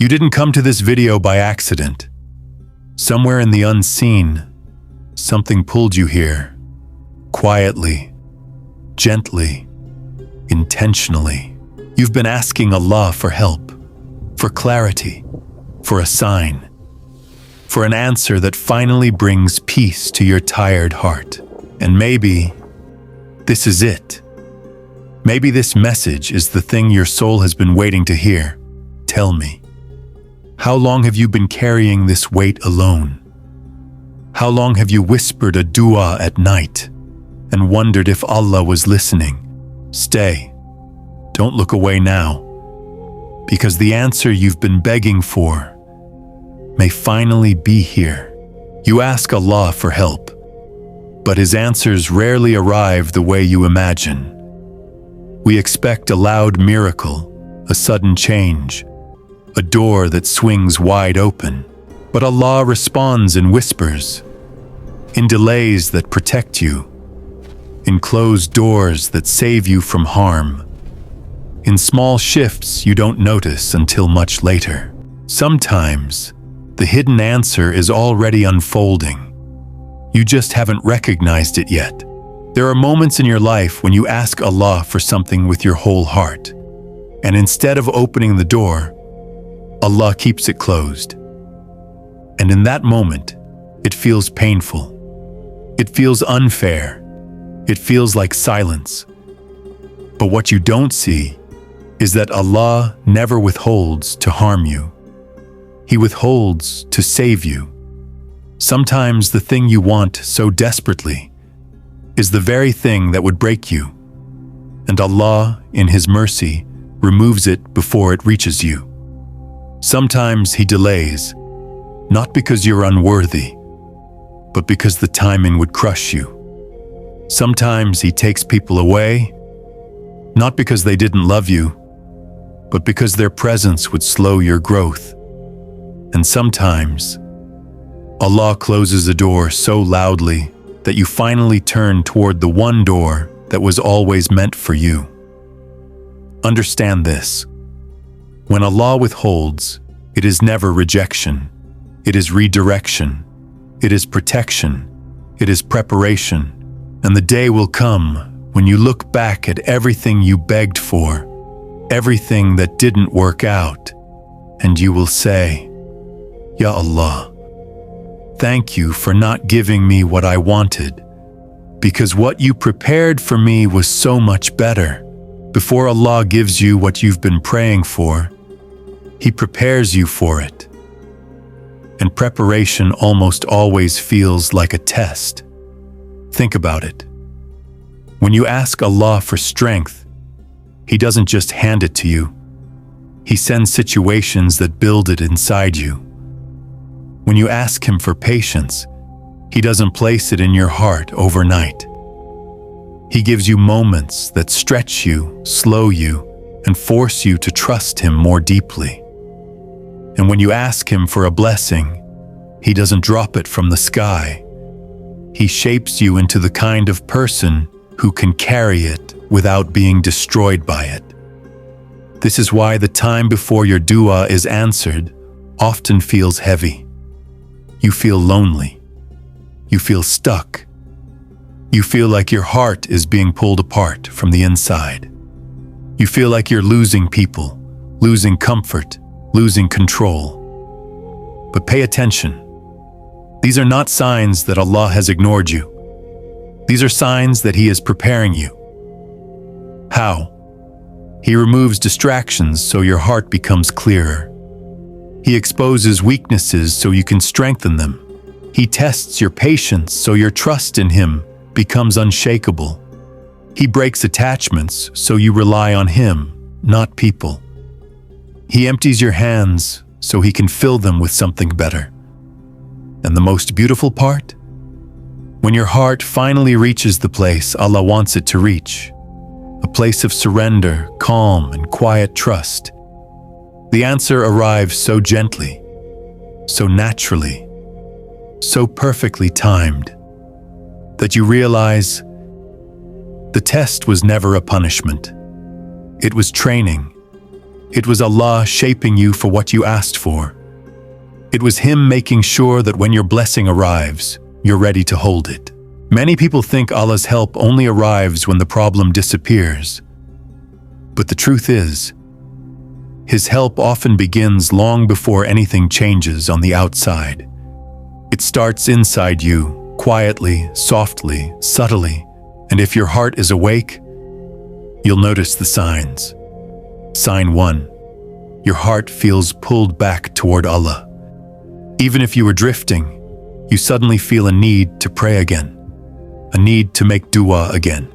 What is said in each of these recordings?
You didn't come to this video by accident. Somewhere in the unseen, something pulled you here. Quietly, gently, intentionally. You've been asking Allah for help, for clarity, for a sign, for an answer that finally brings peace to your tired heart. And maybe this is it. Maybe this message is the thing your soul has been waiting to hear. Tell me, how long have you been carrying this weight alone? How long have you whispered a dua at night and wondered if Allah was listening? Stay. Don't look away now, because the answer you've been begging for may finally be here. You ask Allah for help, but His answers rarely arrive the way you imagine. We expect a loud miracle, a sudden change, a door that swings wide open. But Allah responds in whispers, in delays that protect you, in closed doors that save you from harm, in small shifts you don't notice until much later. Sometimes, the hidden answer is already unfolding. You just haven't recognized it yet. There are moments in your life when you ask Allah for something with your whole heart, and instead of opening the door, Allah keeps it closed. And in that moment, it feels painful. It feels unfair. It feels like silence. But what you don't see is that Allah never withholds to harm you. He withholds to save you. Sometimes the thing you want so desperately is the very thing that would break you, and Allah, in His mercy, removes it before it reaches you. Sometimes He delays, not because you're unworthy, but because the timing would crush you. Sometimes He takes people away, not because they didn't love you, but because their presence would slow your growth. And sometimes, Allah closes a door so loudly that you finally turn toward the one door that was always meant for you. Understand this. When Allah withholds, it is never rejection. It is redirection. It is protection. It is preparation. And the day will come when you look back at everything you begged for, everything that didn't work out, and you will say, Ya Allah, thank you for not giving me what I wanted, because what you prepared for me was so much better. Before Allah gives you what you've been praying for, He prepares you for it. And preparation almost always feels like a test. Think about it. When you ask Allah for strength, He doesn't just hand it to you. He sends situations that build it inside you. When you ask Him for patience, He doesn't place it in your heart overnight. He gives you moments that stretch you, slow you, and force you to trust Him more deeply. And when you ask Him for a blessing, He doesn't drop it from the sky. He shapes you into the kind of person who can carry it without being destroyed by it. This is why the time before your dua is answered often feels heavy. You feel lonely. You feel stuck. You feel like your heart is being pulled apart from the inside. You feel like you're losing people, losing comfort, losing control. But pay attention. These are not signs that Allah has ignored you. These are signs that He is preparing you. How? He removes distractions so your heart becomes clearer. He exposes weaknesses so you can strengthen them. He tests your patience so your trust in Him becomes unshakable. He breaks attachments so you rely on Him, not people. He empties your hands so He can fill them with something better. And the most beautiful part? When your heart finally reaches the place Allah wants it to reach, a place of surrender, calm, and quiet trust, the answer arrives so gently, so naturally, so perfectly timed, that you realize the test was never a punishment. It was training. It was Allah shaping you for what you asked for. It was Him making sure that when your blessing arrives, you're ready to hold it. Many people think Allah's help only arrives when the problem disappears. But the truth is, His help often begins long before anything changes on the outside. It starts inside you, quietly, softly, subtly, and if your heart is awake, you'll notice the signs. Sign 1. Your heart feels pulled back toward Allah. Even if you were drifting, you suddenly feel a need to pray again, a need to make dua again,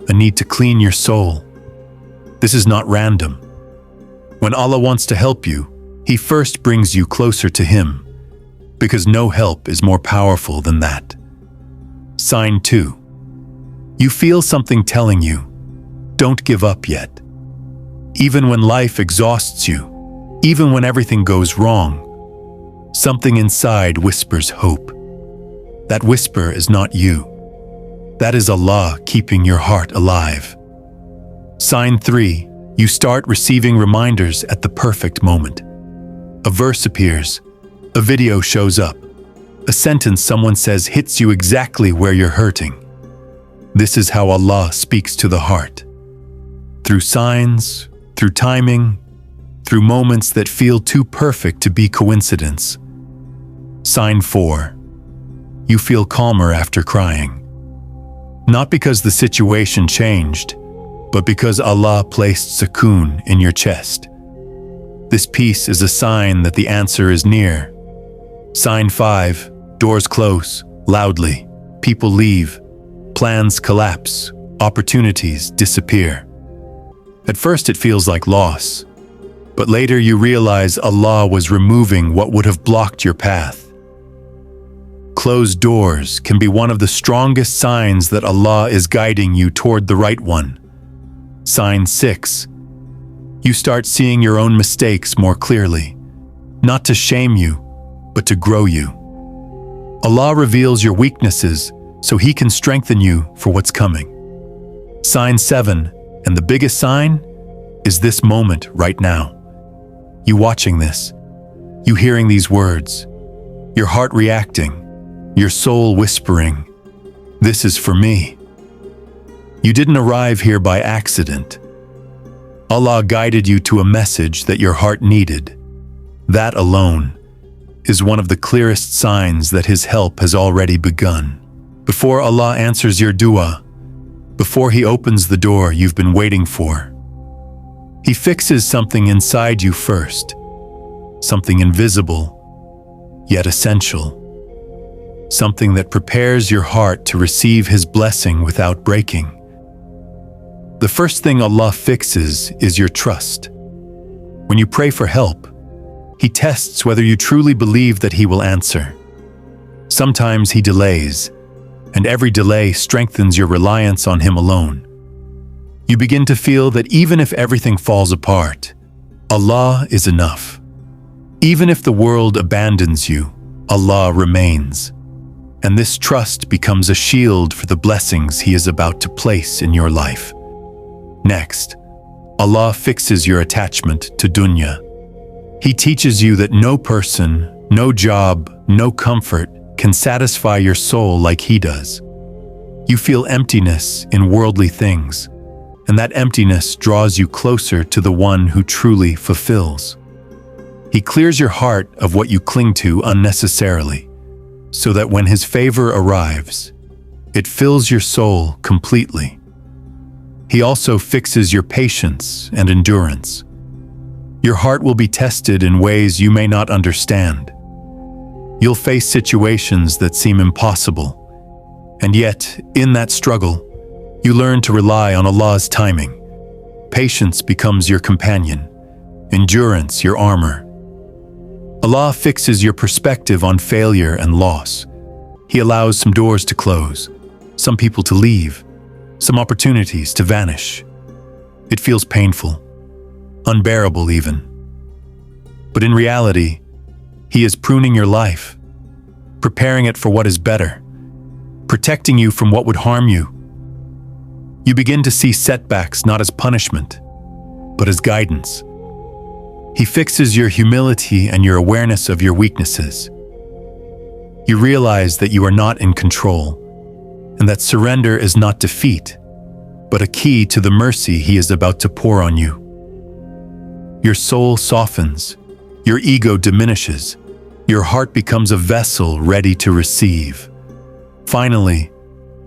a need to clean your soul. This is not random. When Allah wants to help you, He first brings you closer to Him, because no help is more powerful than that. Sign 2. You feel something telling you, don't give up yet. Even when life exhausts you, even when everything goes wrong, something inside whispers hope. That whisper is not you. That is Allah keeping your heart alive. Sign 3. You start receiving reminders at the perfect moment. A verse appears. A video shows up. A sentence someone says hits you exactly where you're hurting. This is how Allah speaks to the heart. Through signs, through timing, through moments that feel too perfect to be coincidence. Sign 4. You feel calmer after crying. Not because the situation changed, but because Allah placed sukoon in your chest. This peace is a sign that the answer is near. Sign 5. Doors close, loudly. People leave. Plans collapse. Opportunities disappear. At first it feels like loss, but later you realize Allah was removing what would have blocked your path. Closed doors can be one of the strongest signs that Allah is guiding you toward the right one. Sign 6. You start seeing your own mistakes more clearly, not to shame you, but to grow you. Allah reveals your weaknesses so He can strengthen you for what's coming. Sign 7, and the biggest sign, is this moment right now. You watching this, you hearing these words, your heart reacting, your soul whispering, "This is for me." You didn't arrive here by accident. Allah guided you to a message that your heart needed. That alone is one of the clearest signs that His help has already begun. Before Allah answers your dua, before He opens the door you've been waiting for, He fixes something inside you first, something invisible, yet essential. Something that prepares your heart to receive His blessing without breaking. The first thing Allah fixes is your trust. When you pray for help, He tests whether you truly believe that He will answer. Sometimes He delays, and every delay strengthens your reliance on Him alone. You begin to feel that even if everything falls apart, Allah is enough. Even if the world abandons you, Allah remains. And this trust becomes a shield for the blessings He is about to place in your life. Next, Allah fixes your attachment to dunya. He teaches you that no person, no job, no comfort can satisfy your soul like He does. You feel emptiness in worldly things, and that emptiness draws you closer to the one who truly fulfills. He clears your heart of what you cling to unnecessarily, so that when His favor arrives, it fills your soul completely. He also fixes your patience and endurance. Your heart will be tested in ways you may not understand. You'll face situations that seem impossible, and yet, in that struggle, you learn to rely on Allah's timing. Patience becomes your companion, endurance your armor. Allah fixes your perspective on failure and loss. He allows some doors to close, some people to leave, some opportunities to vanish. It feels painful, unbearable even. But in reality, He is pruning your life, preparing it for what is better, protecting you from what would harm you. You begin to see setbacks not as punishment, but as guidance. He fixes your humility and your awareness of your weaknesses. You realize that you are not in control, and that surrender is not defeat, but a key to the mercy He is about to pour on you. Your soul softens, your ego diminishes, your heart becomes a vessel ready to receive. Finally,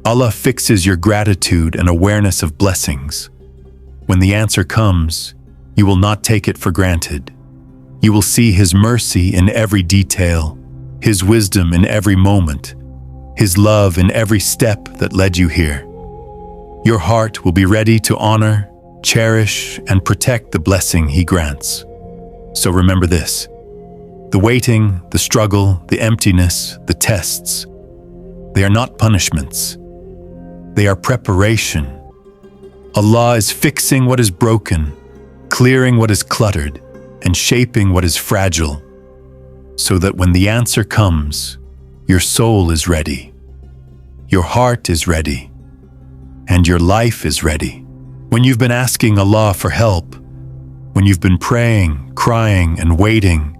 Allah fixes your gratitude and awareness of blessings. When the answer comes, you will not take it for granted. You will see His mercy in every detail, His wisdom in every moment, His love in every step that led you here. Your heart will be ready to honor, cherish, and protect the blessing He grants. So remember this: the waiting, the struggle, the emptiness, the tests, they are not punishments. They are preparation. Allah is fixing what is broken, clearing what is cluttered, and shaping what is fragile, so that when the answer comes, your soul is ready, your heart is ready, and your life is ready. When you've been asking Allah for help, when you've been praying, crying, and waiting,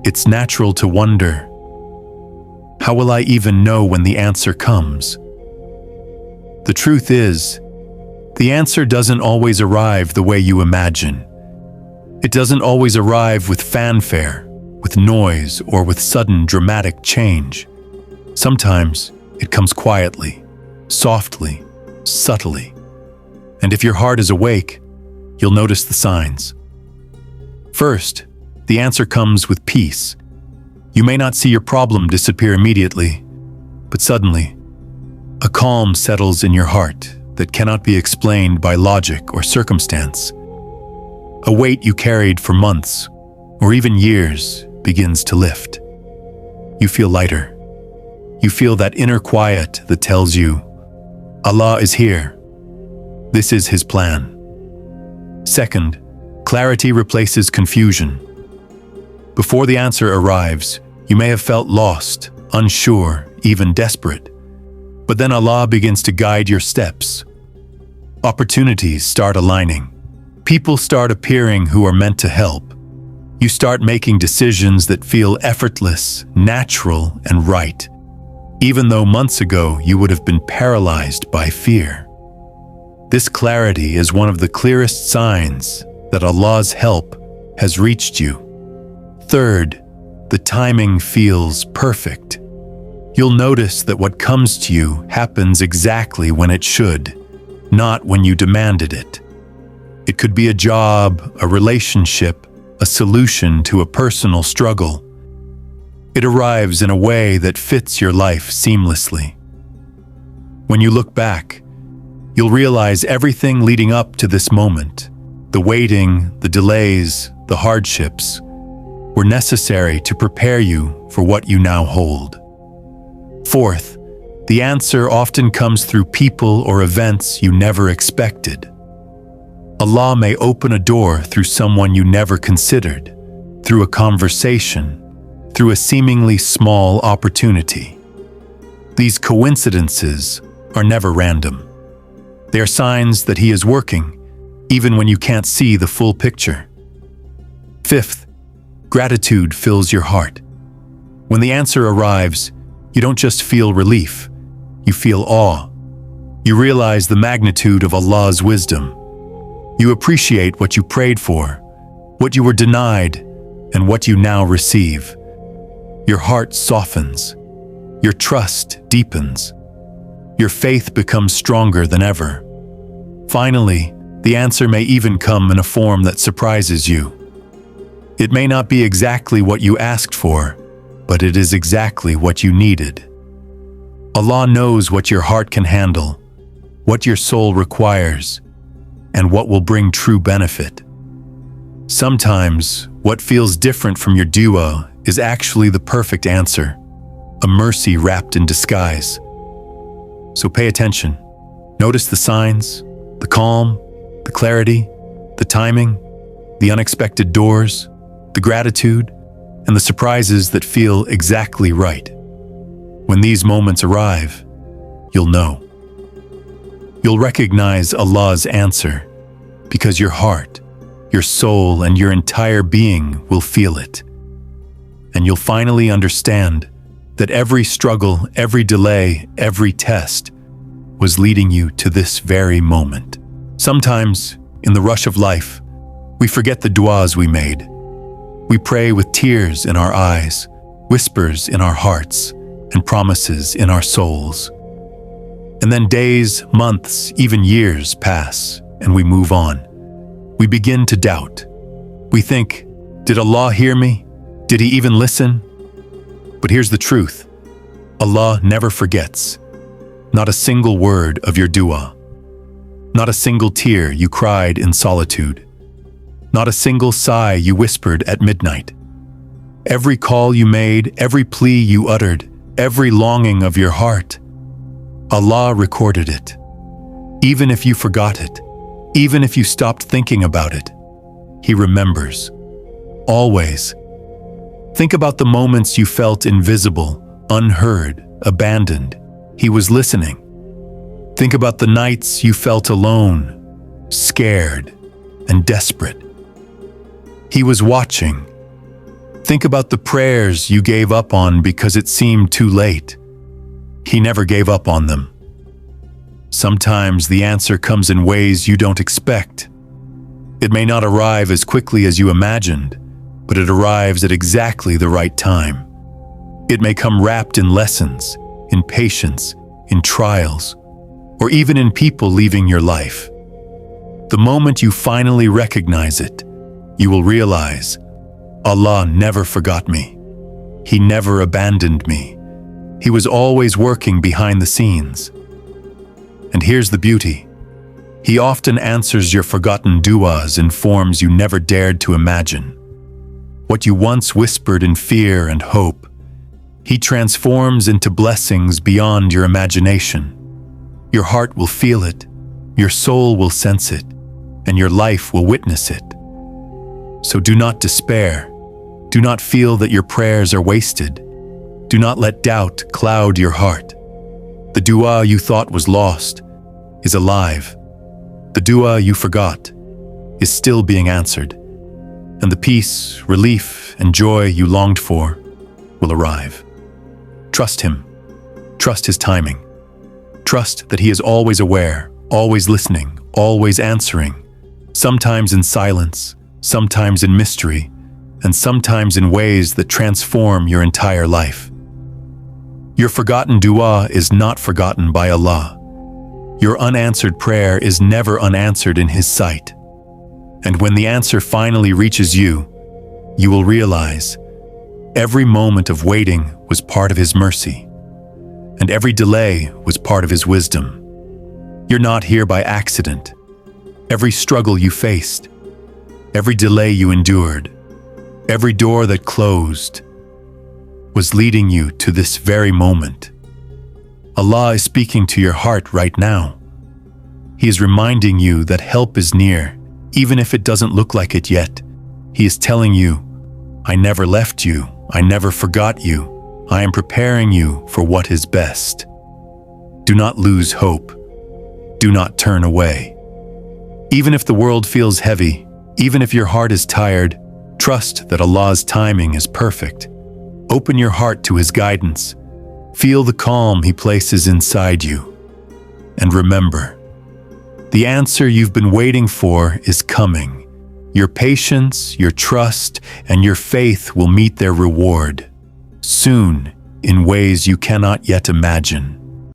it's natural to wonder, how will I even know when the answer comes? The truth is, the answer doesn't always arrive the way you imagine. It doesn't always arrive with fanfare, with noise, or with sudden dramatic change. Sometimes it comes quietly, softly, subtly. And if your heart is awake, you'll notice the signs. First, the answer comes with peace. You may not see your problem disappear immediately, but suddenly, a calm settles in your heart that cannot be explained by logic or circumstance. A weight you carried for months, or even years, begins to lift. You feel lighter. You feel that inner quiet that tells you, Allah is here. This is His plan. Second, clarity replaces confusion. Before the answer arrives, you may have felt lost, unsure, even desperate. But then Allah begins to guide your steps. Opportunities start aligning. People start appearing who are meant to help. You start making decisions that feel effortless, natural, and right, even though months ago you would have been paralyzed by fear. This clarity is one of the clearest signs that Allah's help has reached you. Third, the timing feels perfect. You'll notice that what comes to you happens exactly when it should, not when you demanded it. It could be a job, a relationship, a solution to a personal struggle. It arrives in a way that fits your life seamlessly. When you look back, you'll realize everything leading up to this moment, the waiting, the delays, the hardships, were necessary to prepare you for what you now hold. Fourth, the answer often comes through people or events you never expected. Allah may open a door through someone you never considered, through a conversation, through a seemingly small opportunity. These coincidences are never random. They are signs that He is working, even when you can't see the full picture. Fifth, gratitude fills your heart. When the answer arrives, you don't just feel relief, you feel awe. You realize the magnitude of Allah's wisdom. You appreciate what you prayed for, what you were denied, and what you now receive. Your heart softens. Your trust deepens. Your faith becomes stronger than ever. Finally, the answer may even come in a form that surprises you. It may not be exactly what you asked for, but it is exactly what you needed. Allah knows what your heart can handle, what your soul requires, and what will bring true benefit. Sometimes, what feels different from your dua is actually the perfect answer, a mercy wrapped in disguise. So pay attention. Notice the signs, the calm, the clarity, the timing, the unexpected doors, the gratitude, and the surprises that feel exactly right. When these moments arrive, you'll know. You'll recognize Allah's answer because your heart, your soul, and your entire being will feel it. And you'll finally understand that every struggle, every delay, every test was leading you to this very moment. Sometimes, in the rush of life, we forget the du'as we made. We pray with tears in our eyes, whispers in our hearts, and promises in our souls. And then days, months, even years pass, and we move on. We begin to doubt. We think, did Allah hear me? Did He even listen? But here's the truth. Allah never forgets. Not a single word of your dua. Not a single tear you cried in solitude. Not a single sigh you whispered at midnight. Every call you made, every plea you uttered, every longing of your heart, Allah recorded it. Even if you forgot it, even if you stopped thinking about it, He remembers. Always. Think about the moments you felt invisible, unheard, abandoned. He was listening. Think about the nights you felt alone, scared, and desperate. He was watching. Think about the prayers you gave up on because it seemed too late. He never gave up on them. Sometimes the answer comes in ways you don't expect. It may not arrive as quickly as you imagined, but it arrives at exactly the right time. It may come wrapped in lessons, in patience, in trials, or even in people leaving your life. The moment you finally recognize it, you will realize, Allah never forgot me. He never abandoned me. He was always working behind the scenes. And here's the beauty. He often answers your forgotten du'as in forms you never dared to imagine. What you once whispered in fear and hope, He transforms into blessings beyond your imagination. Your heart will feel it, your soul will sense it, and your life will witness it. So do not despair. Do not feel that your prayers are wasted. Do not let doubt cloud your heart. The dua you thought was lost is alive. The dua you forgot is still being answered. And the peace, relief, and joy you longed for will arrive. Trust Him. Trust His timing. Trust that He is always aware, always listening, always answering, sometimes in silence, sometimes in mystery, and sometimes in ways that transform your entire life. Your forgotten dua is not forgotten by Allah. Your unanswered prayer is never unanswered in His sight. And when the answer finally reaches you, you will realize every moment of waiting was part of His mercy, and every delay was part of His wisdom. You're not here by accident. Every struggle you faced, every delay you endured, every door that closed, was leading you to this very moment. Allah is speaking to your heart right now. He is reminding you that help is near, even if it doesn't look like it yet. He is telling you, I never left you, I never forgot you, I am preparing you for what is best. Do not lose hope. Do not turn away. Even if the world feels heavy, even if your heart is tired, trust that Allah's timing is perfect. Open your heart to His guidance. Feel the calm He places inside you. And remember, the answer you've been waiting for is coming. Your patience, your trust, and your faith will meet their reward soon in ways you cannot yet imagine.